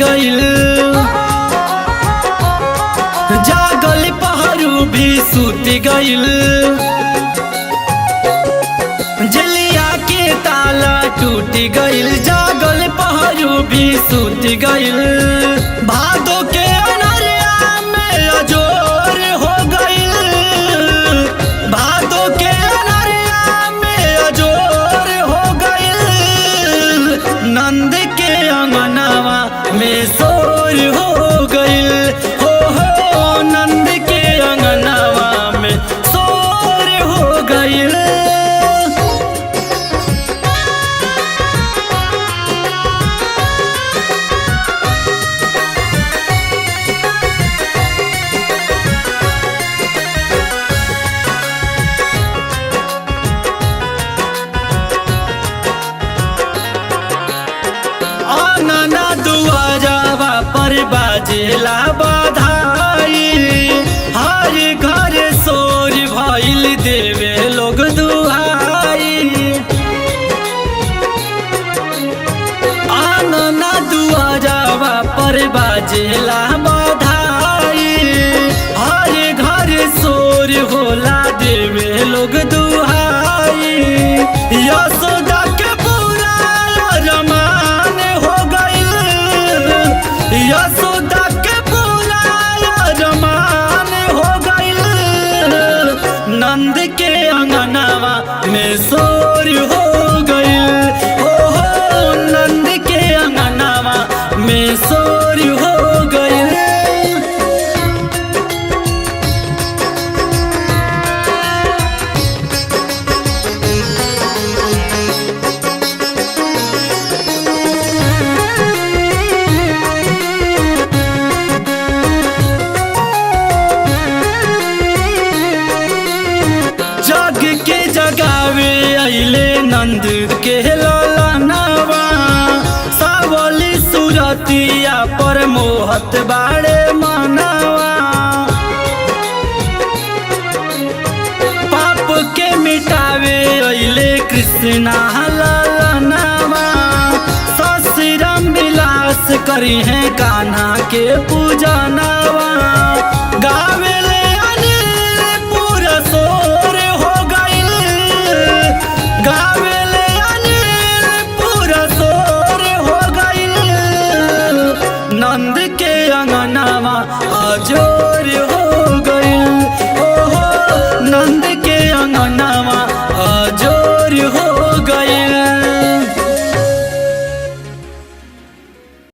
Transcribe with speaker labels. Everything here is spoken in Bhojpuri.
Speaker 1: गइल, जागल पहरू भी सूत गइल, जलिया के ताला टूट गइल, जागल पहरू भी सूत गइल। भादो के अनरिया में अजोर हो गइल, भादो के अनरिया में अजोर हो गइल, नंद के अंगनावा में शोर हो गइल, हो नंद के अंगनावा में शोर हो गइल। आंगना दुआरावा पर बाजेला बधाई, हर घर शोर भइल देवे लोग दुआई। आंगना दुआरावा पर बाजेला बधाई, हर घर शोर होला देवे लोग दुआई। यशोदा के पूरा रमान हो गइल, यशोदा के पूरा रमान हो गइल, नंद के अंगनावा में शोर हो गइल, हो नंद के अंगनावा में शोर हो गइल। जग के जगावे अइले नंद के ललनावा, सावली सुरतिया पर मोहत बाड़े मनावा। पाप के मिटावे अइले कृष्णा ललनावा, ससुरम विलास करी है कान्हा के पूजनावा। गावेले अनिल पूरा शोर हो गइल, गावेले अनिल पूरा शोर हो गइल, नंद के अंगनावा अजोर